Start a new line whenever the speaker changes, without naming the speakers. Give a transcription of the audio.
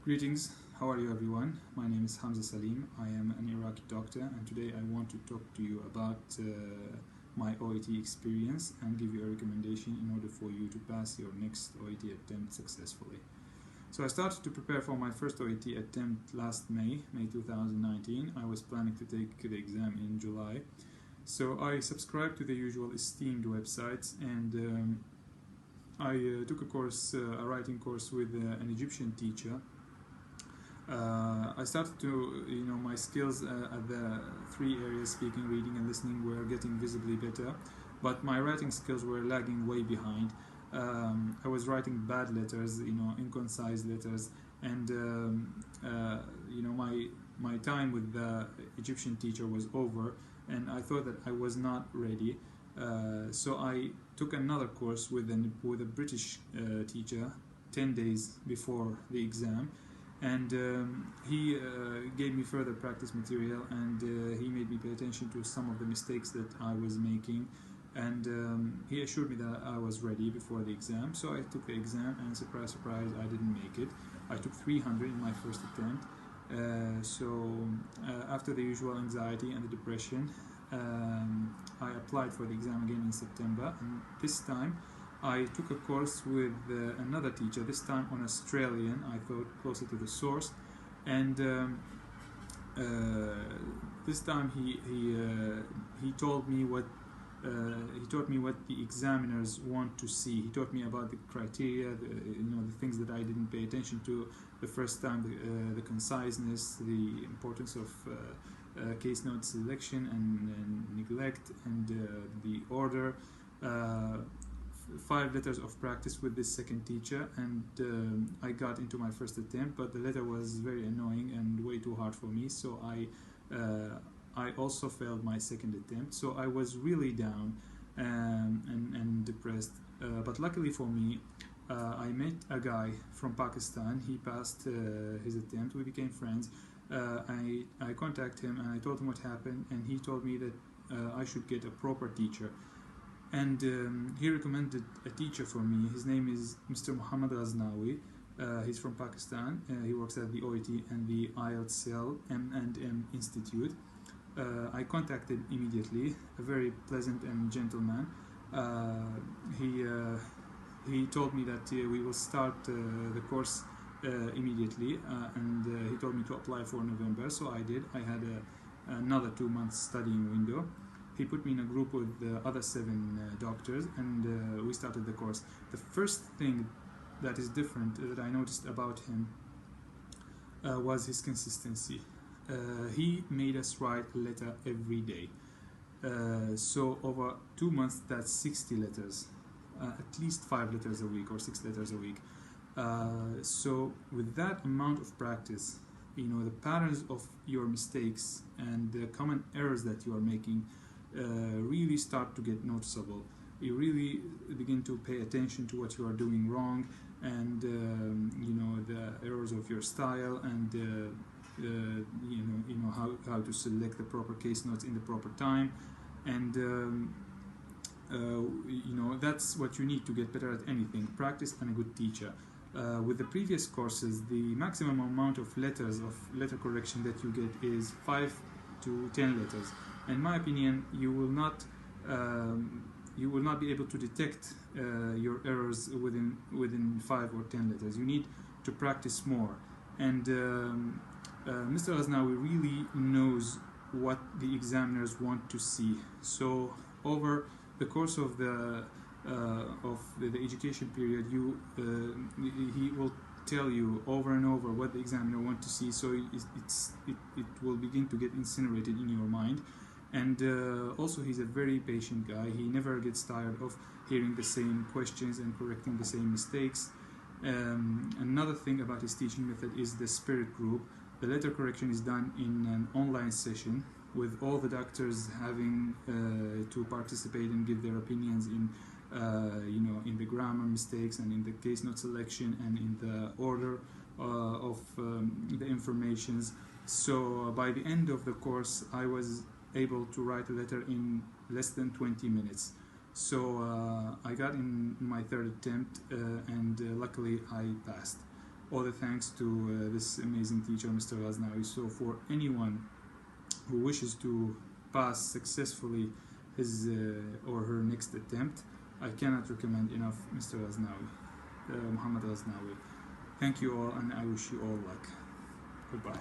Greetings, how are you everyone? My name is Hamza Salim. I am an Iraqi doctor and today I want to talk to you about my OET experience and give you a recommendation in order for you to pass your next OET attempt successfully. So I started to prepare for my first OET attempt last May 2019. I was planning to take the exam in July. So I subscribed to the usual esteemed websites and I took a course, a writing course with an Egyptian teacher. I started to, my skills at the three areas, speaking, reading and listening, were getting visibly better, but my writing skills were lagging way behind. I was writing bad letters, inconcise letters, and my time with the Egyptian teacher was over, and I thought that I was not ready. So I took another course with a British teacher 10 days before the exam. And he gave me further practice material, and he made me pay attention to some of the mistakes that I was making, and he assured me that I was ready before the exam. So I took the exam, and surprise, surprise, I didn't make it. I took 300 in my first attempt. After the usual anxiety and the depression, I applied for the exam again in September, and this time I took a course with another teacher, this time an Australian, I thought closer to the source, and this time he told me what the examiners want to see. He taught me about the criteria, the things that I didn't pay attention to the first time, the conciseness, the importance of case note selection and neglect, and the order. 5 letters of practice with this second teacher, and I got into my first attempt, but the letter was very annoying and way too hard for me, so I also failed my second attempt. So I was really down and depressed, but luckily for me, I met a guy from Pakistan. He passed his attempt. We became friends. I contacted him and I told him what happened, and he told me that I should get a proper teacher. And he recommended a teacher for me. His name is Mr. Muhammad Ghaznawi. He's from Pakistan. He works at the OET and the IELTS Cell M&M Institute. I contacted him immediately. A very pleasant and gentle man. He told me that we will start the course immediately, and he told me to apply for November. So I did. I had another 2 months studying window. He put me in a group with the other 7 doctors, and we started the course. The first thing that is different that I noticed about him was his consistency. He made us write a letter every day. So over 2 months, that's 60 letters, at least 5 letters a week or 6 letters a week. So with that amount of practice, the patterns of your mistakes and the common errors that you are making really start to get noticeable. You really begin to pay attention to what you are doing wrong, and the errors of your style, and how to select the proper case notes in the proper time, and that's what you need to get better at anything: practice and a good teacher. With the previous courses, the maximum amount of letters of letter correction that you get is 5 to 10 letters. In my opinion, you will not be able to detect your errors within 5 or 10 letters. You need to practice more. And Mr. Ghaznawi really knows what the examiners want to see. So over the course of the education period, he will tell you over and over what the examiner wants to see. So it will begin to get incinerated in your mind. And also, he's a very patient guy. He never gets tired of hearing the same questions and correcting the same mistakes. Another thing about his teaching method is the spirit group. The letter correction is done in an online session with all the doctors having to participate and give their opinions in the grammar mistakes and in the case note selection and in the order of the informations. So by the end of the course, I was able to write a letter in less than 20 minutes. So I got in my third attempt, and luckily I passed. all the thanks to this amazing teacher, Mr. Ghaznawi. So for anyone who wishes to pass successfully his or her next attempt, I cannot recommend enough Mr. Ghaznawi, Muhammad Ghaznawi. Thank you all, and I wish you all luck. Goodbye.